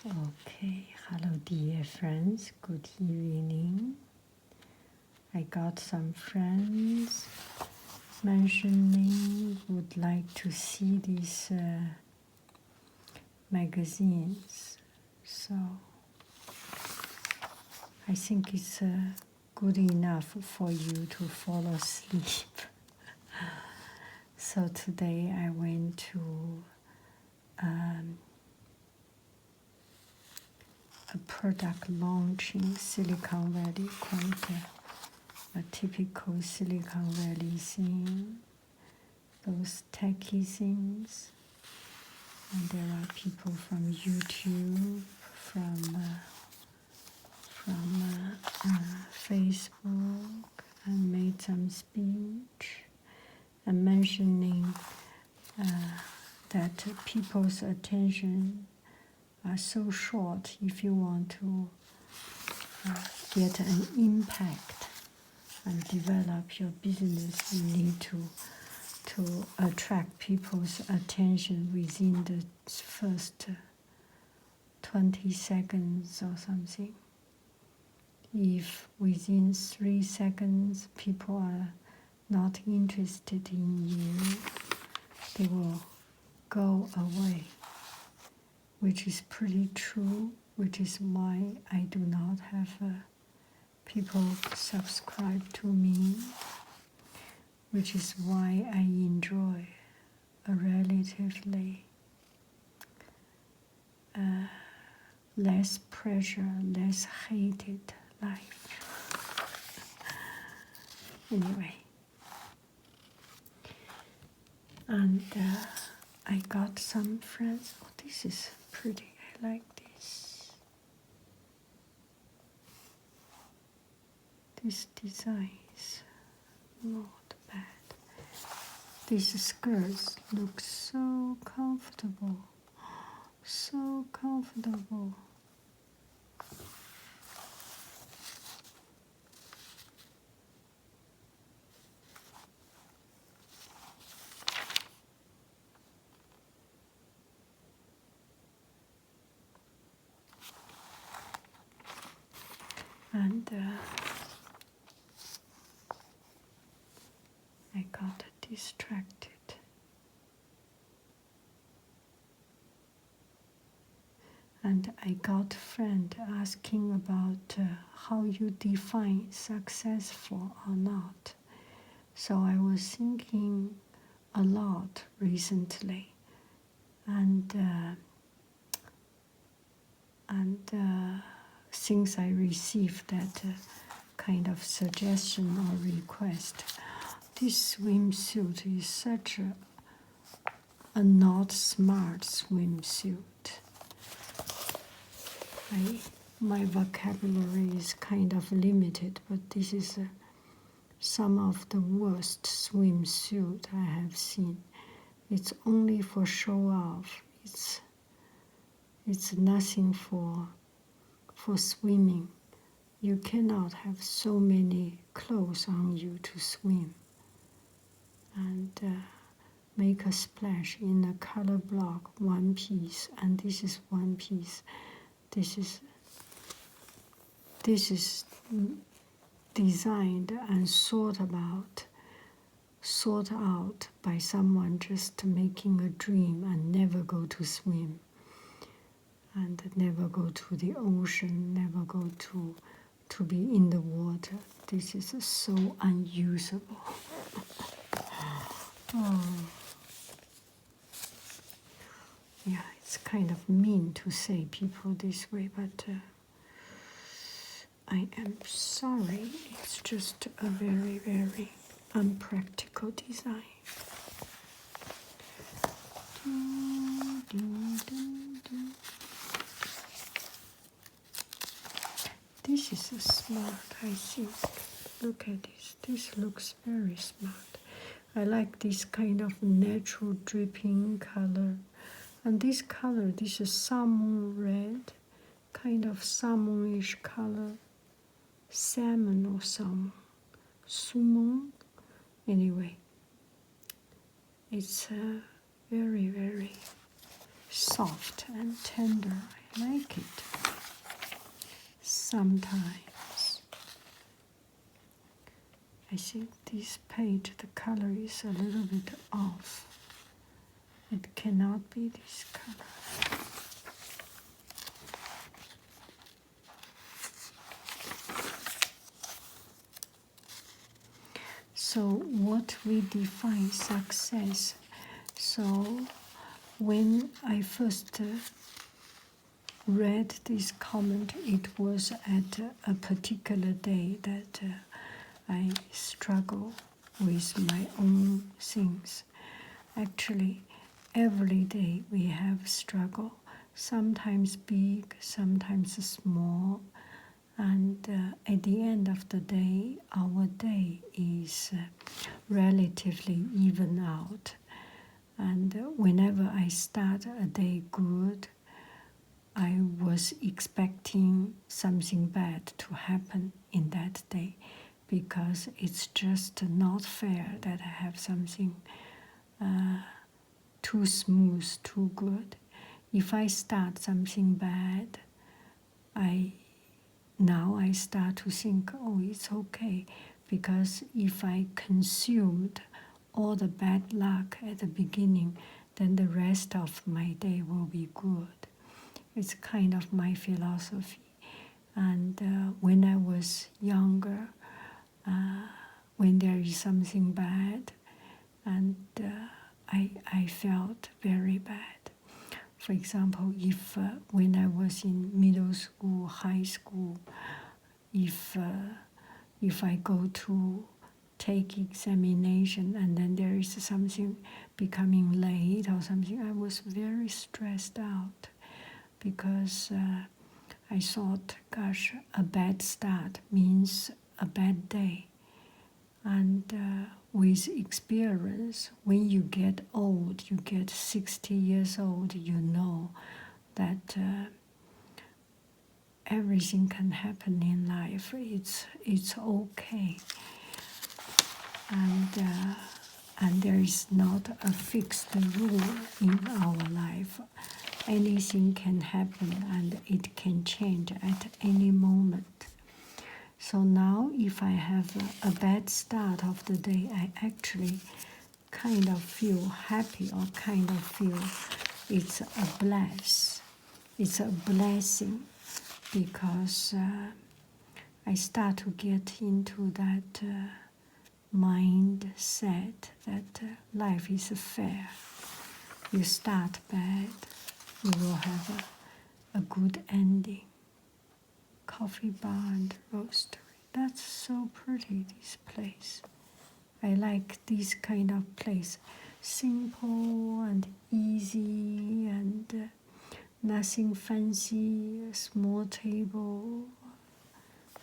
Okay, hello dear friends, good evening. I got some friends mentioning would like to see these magazines, so I think it's good enough for you to fall asleep. So today I went to a product launch in Silicon Valley, quite a typical Silicon Valley thing, those techie things. And there are people from YouTube, from Facebook, and made some speech and mentioning that people's attention are so short. If you want to get an impact and develop your business, you need to attract people's attention within the first 20 seconds or something. If within 3 seconds people are not interested in you, they will go away, which is pretty true, which is why I do not have people subscribe to me, which is why I enjoy a relatively less pressure, less hated life. Anyway, and I got some friends. Oh, this is pretty. I like this. This design is not bad. These skirts look so comfortable. So comfortable. And I got distracted. And I got a friend asking about how you define successful or not. So I was thinking a lot recently, and since I received that kind of suggestion or request, this swimsuit is such a not smart swimsuit. My vocabulary is kind of limited, but this is some of the worst swimsuit I have seen. It's only for show off. It's nothing for swimming. You cannot have so many clothes on you to swim and make a splash in a color block, one piece, and this is one piece. This is designed and thought out by someone just making a dream and never go to swim, and never go to the ocean, never go to be in the water. This is so unusable. Oh. Yeah, it's kind of mean to say people this way, but I am sorry. It's just a very, very unpractical design. This is smart, I think. Look at this. This looks very smart. I like this kind of natural dripping color. And this color, this is salmon red, kind of salmonish color. Salmon or salmon. Sumo. Anyway, it's very, very soft and tender. I like it. Sometimes I think this page, the color is a little bit off. It cannot be this color. So what we define success? So when I first read this comment, it was at a particular day that I struggle with my own things. Actually, every day we have struggle, sometimes big, sometimes small, and at the end of the day, our day is relatively even out. And whenever I start a day good, I was expecting something bad to happen in that day, because it's just not fair that I have something too smooth, too good. If I start something bad, now I start to think, oh, it's okay, because if I consumed all the bad luck at the beginning, then the rest of my day will be good. It's kind of my philosophy. And when I was younger, when there is something bad, and I felt very bad. For example, if when I was in middle school, high school, if I go to take examination and then there is something becoming late or something, I was very stressed out, because I thought, gosh, a bad start means a bad day. And with experience, when you get old, you get 60 years old, you know that everything can happen in life. It's okay. And there is not a fixed rule in our life. Anything can happen and it can change at any moment. So now if I have a bad start of the day, I actually kind of feel happy, or kind of feel it's a bless. It's a blessing, because I start to get into that mindset that life is fair. You start bad, you will have a good ending. Coffee bar and roastery. That's so pretty, this place. I like this kind of place. Simple and easy and nothing fancy, a small table.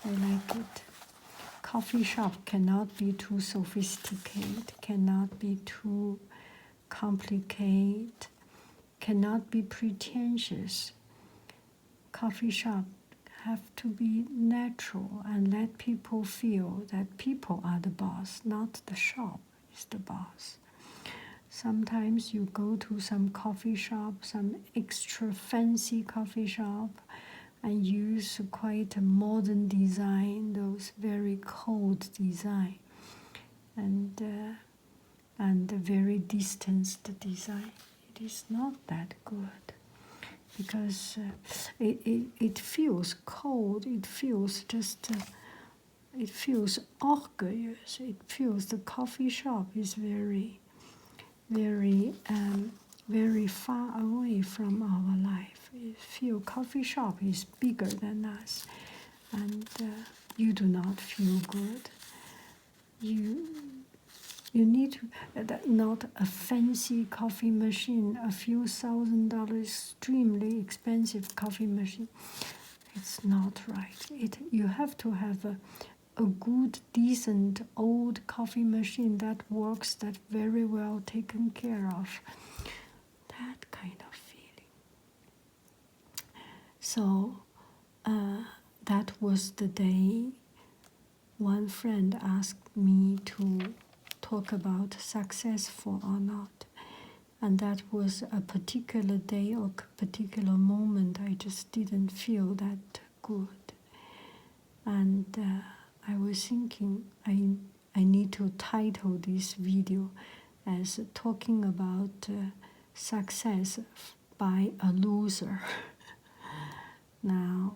I like it. Coffee shop cannot be too sophisticated, cannot be too complicated, cannot be pretentious. Coffee shop have to be natural and let people feel that people are the boss, not the shop is the boss. Sometimes you go to some coffee shop, some extra fancy coffee shop, and use quite a modern design, those very cold design, and very distanced design. It is not that good, because it feels cold, it feels just, it feels orgueillous, it feels the coffee shop is very, very, very far away from our life. It feels coffee shop is bigger than us, and you do not feel good. You need to, not a fancy coffee machine, a few $1,000 extremely expensive coffee machine. It's not right. You have to have a good, decent, old coffee machine that works, that very well taken care of. That kind of feeling. So that was the day one friend asked me to talk about successful or not. And that was a particular day or particular moment. I just didn't feel that good. And I was thinking I need to title this video as talking about success by a loser. Now,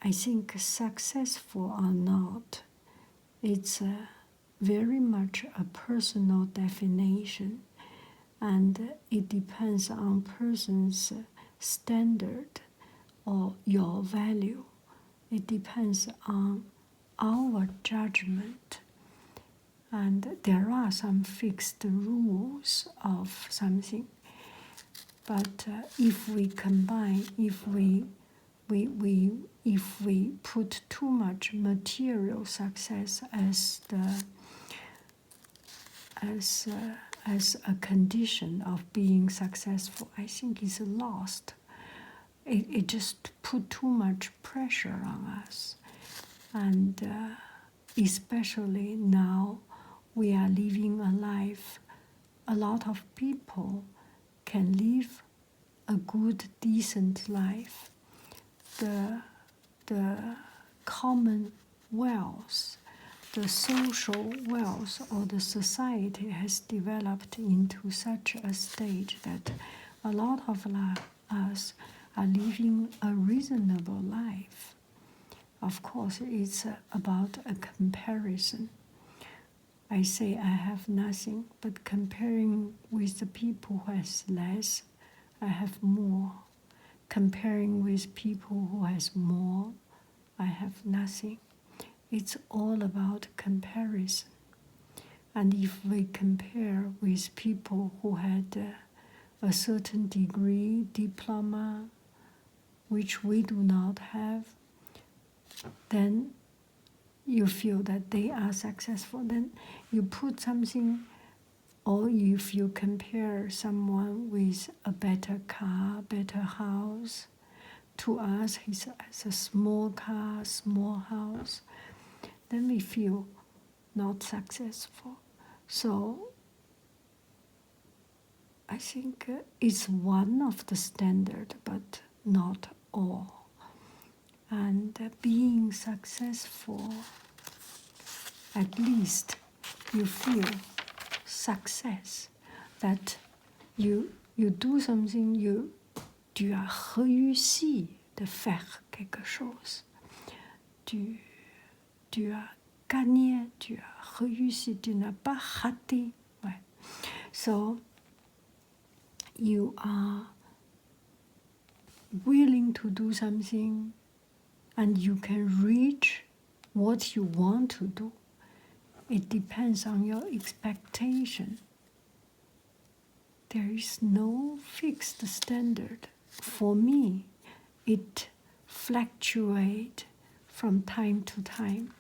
I think successful or not, it's very much a personal definition, and it depends on person's standard or your value. It depends on our judgment. And there are some fixed rules of something. But if we combine, if we put too much material success as a condition of being successful, I think it's lost. It just put too much pressure on us. And especially now we are living a life, a lot of people can live a good, decent life. The common wealth, the social wealth or the society has developed into such a stage that a lot of us are living a reasonable life. Of course, it's about a comparison. I say I have nothing, but comparing with the people who has less, I have more. Comparing with people who has more, I have nothing. It's all about comparison. And if we compare with people who had a certain degree, diploma, which we do not have, then you feel that they are successful. Then you put something, or if you compare someone with a better car, better house, to us he has a small car, small house, then we feel not successful. So I think it's one of the standard, but not all. And being successful, at least you feel success, that you do something, tu as réussi de faire quelque chose. Tu as gagné, tu as réussi, tu n'as pas raté. Ouais. So you are willing to do something and you can reach what you want to do. It depends on your expectation. There is no fixed standard. For me, it fluctuates from time to time.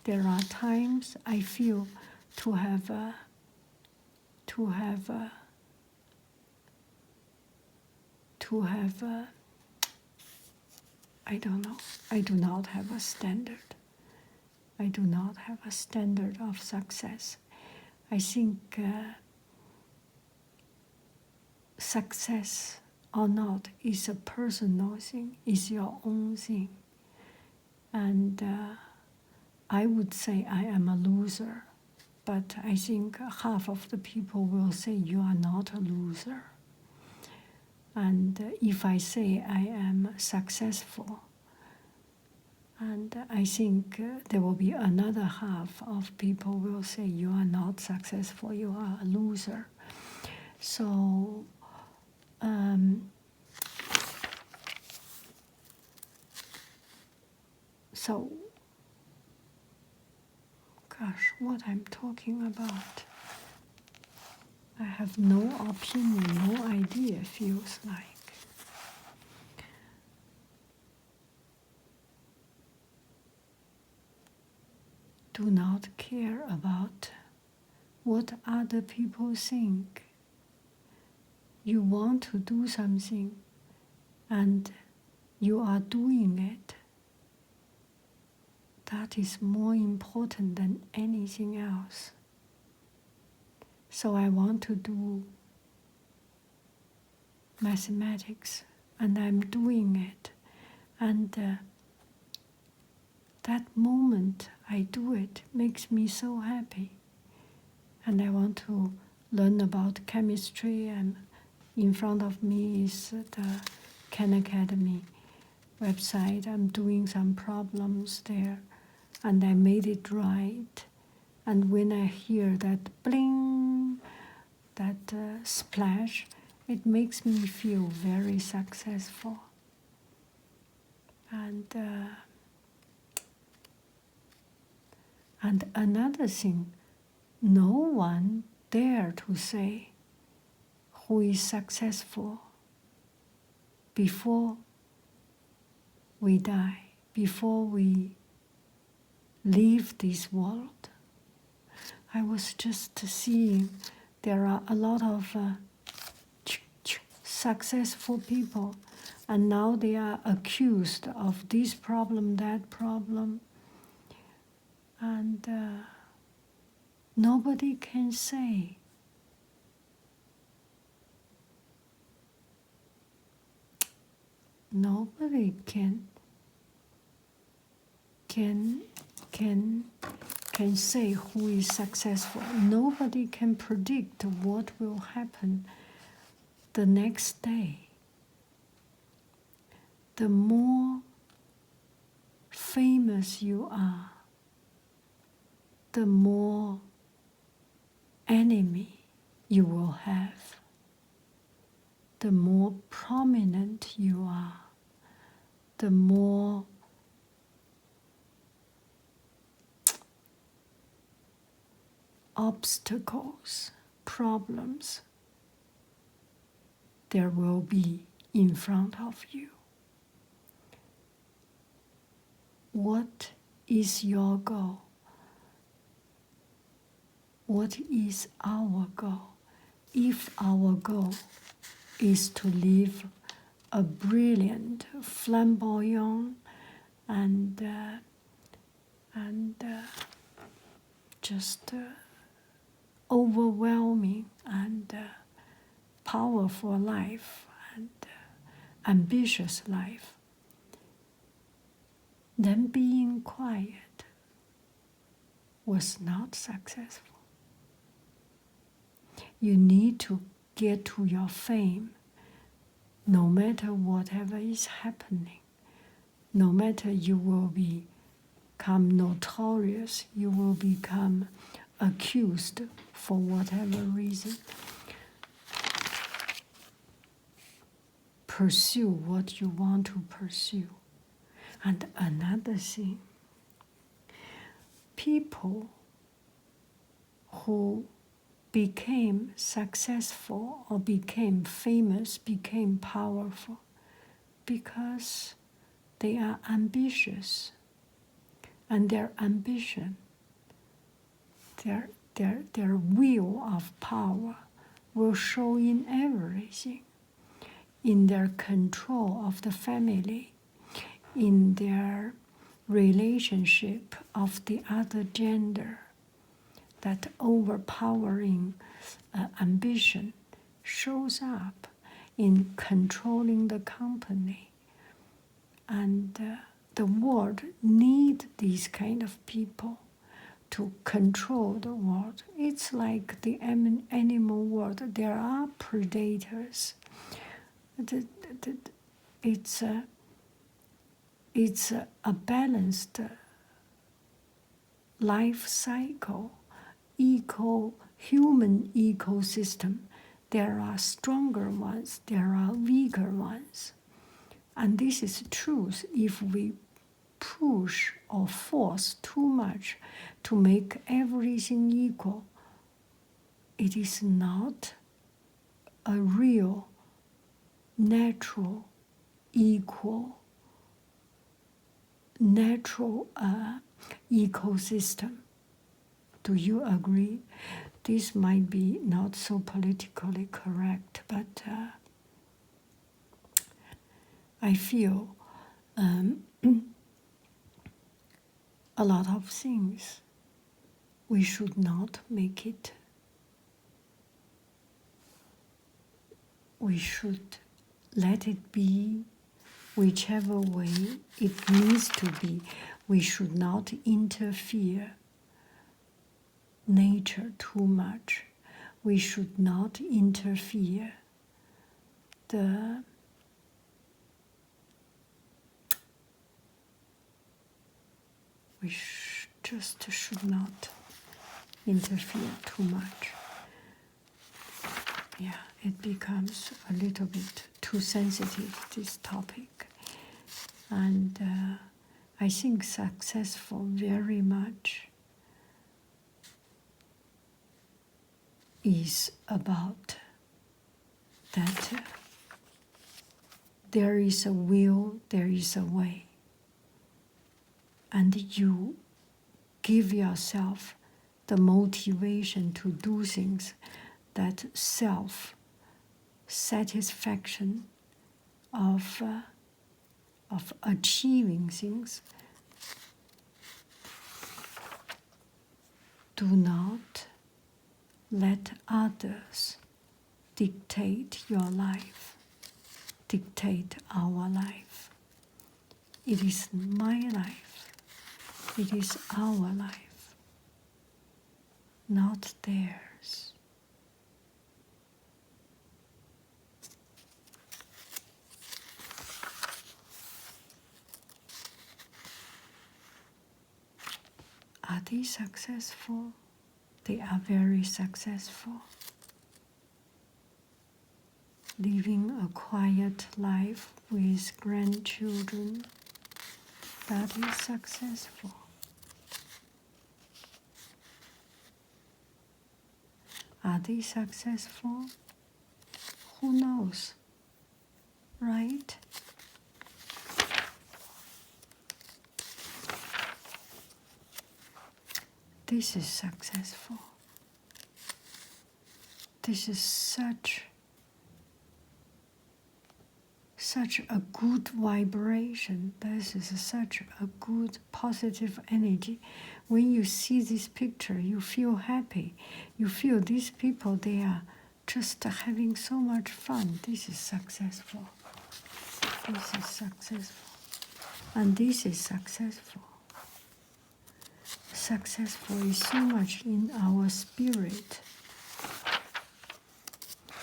There are times I feel to have I don't know. I do not have a standard. I do not have a standard of success. I think success or not is a personal thing, is your own thing. And I would say I am a loser, but I think half of the people will say you are not a loser. And if I say I am successful, and I think there will be another half of people will say you are not successful, you are a loser. So gosh, what I'm talking about, I have no opinion, no idea, feels like. Do not care about what other people think. You want to do something and you are doing it. That is more important than anything else. So I want to do mathematics, and I'm doing it. And that moment I do it makes me so happy. And I want to learn about chemistry, and in front of me is the Khan Academy website. I'm doing some problems there, and I made it right. And when I hear that bling, that splash, it makes me feel very successful. And another thing, no one dare to say who is successful before we die, before we leave this world. I was just seeing there are a lot of successful people, and now they are accused of this problem, that problem, and nobody can say. Nobody can say who is successful. Nobody can predict what will happen the next day. The more famous you are, the more enemy you will have. The more prominent you are, the more obstacles, problems there will be in front of you. What is your goal? What is our goal? If our goal is to live a brilliant, flamboyant, and just overwhelming and powerful life and ambitious life, then being quiet was not successful. You need to get to your fame, no matter whatever is happening, no matter you will become notorious, you will become accused for whatever reason. Pursue what you want to pursue. And another thing, people who became successful or became famous, became powerful, because they are ambitious. And their ambition, their will of power will show in everything, in their control of the family, in their relationship of the other gender. That overpowering ambition shows up in controlling the company. And the world needs these kind of people to control the world. It's like the animal world. There are predators. It's a balanced life cycle, human ecosystem. There are stronger ones, there are weaker ones. And this is truth. If we push or force too much to make everything equal, it is not a real, natural, equal, natural ecosystem. Do you agree? This might be not so politically correct, but I feel a lot of things we should not make it we should let it be whichever way it needs to be. We should not interfere nature too much. We should not interfere just should not interfere too much. Yeah, it becomes a little bit too sensitive, this topic. And I think successful very much is about that there is a will, there is a way. And you give yourself the motivation to do things, that self-satisfaction of achieving things. Do not let others dictate your life, dictate our life. It is my life. It is our life, not theirs. Are they successful? They are very successful. Living a quiet life with grandchildren, that is successful. Are they successful? Who knows, right? This is successful. This is such a good vibration. This is such a good positive energy. When you see this picture, you feel happy. You feel these people, they are just having so much fun. This is successful. This is successful. And this is successful. Successful is so much in our spirit.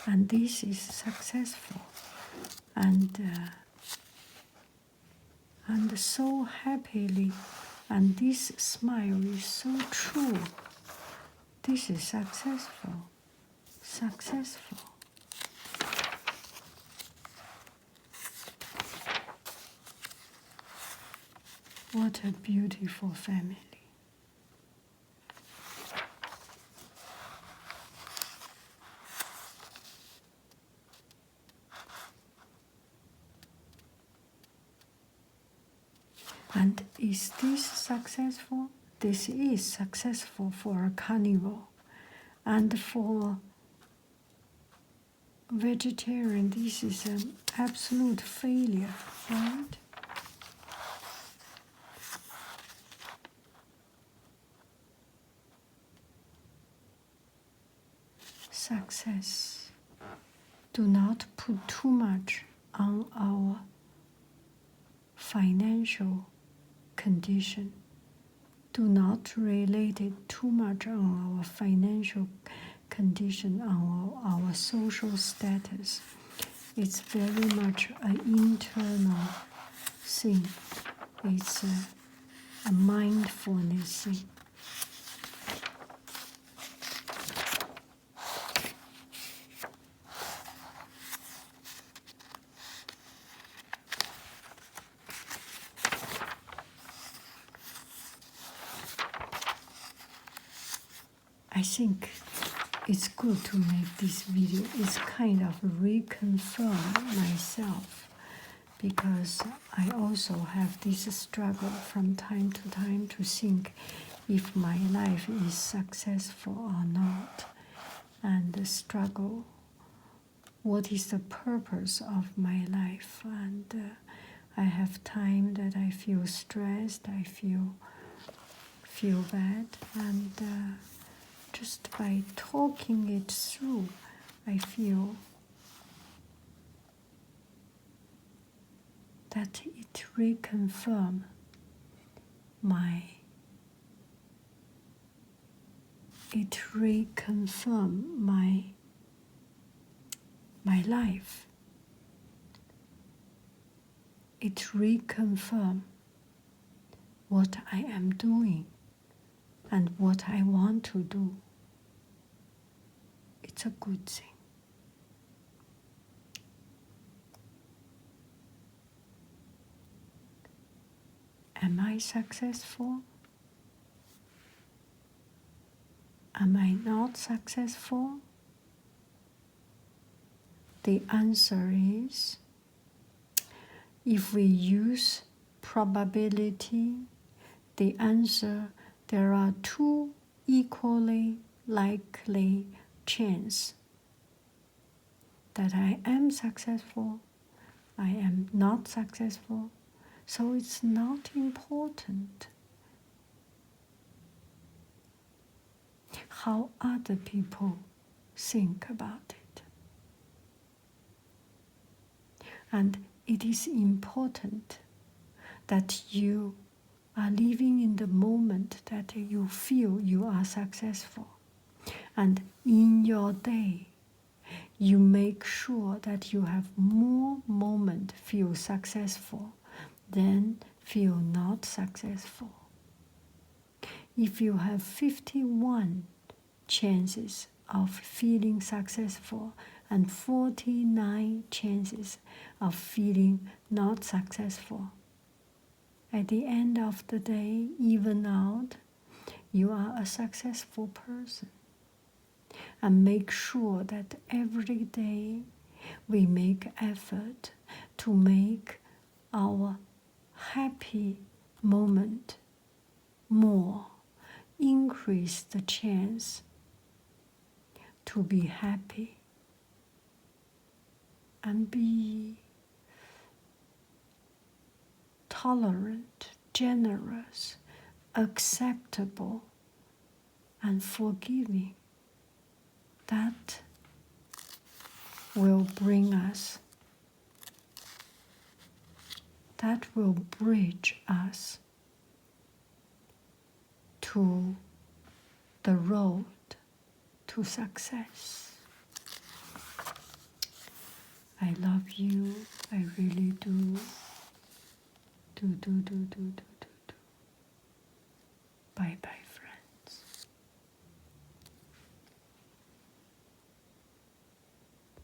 And this is successful. And so happily, and this smile is so true. This is successful, successful. What a beautiful family. And is this successful? This is successful for a carnivore. And for vegetarian, this is an absolute failure, right? Success. Do not put too much on our financial condition. Do not relate it too much on our financial condition, on our social status. It's very much an internal thing. It's a mindfulness thing. I think it's good to make this video. It's kind of reconfirm myself, because I also have this struggle from time to time to think if my life is successful or not, and the struggle, what is the purpose of my life. And I have time that I feel stressed, I feel bad, and just by talking it through, I feel that it reconfirm my life. It reconfirm what I am doing and what I want to do. It's a good thing. Am I successful? Am I not successful? The answer is, if we use probability, the answer, there are two equally likely chances that I am successful, I am not successful. So it's not important how other people think about it. And it is important that you are living in the moment that you feel you are successful. And in your day, you make sure that you have more moments feel successful than feel not successful. If you have 51 chances of feeling successful and 49 chances of feeling not successful, at the end of the day, even out, you are a successful person. And make sure that every day we make effort to make our happy moment more, increase the chance to be happy and be tolerant, generous, acceptable, and forgiving. That will bring us, that will bridge us to the road to success. I love you, I really do. Do. Bye bye.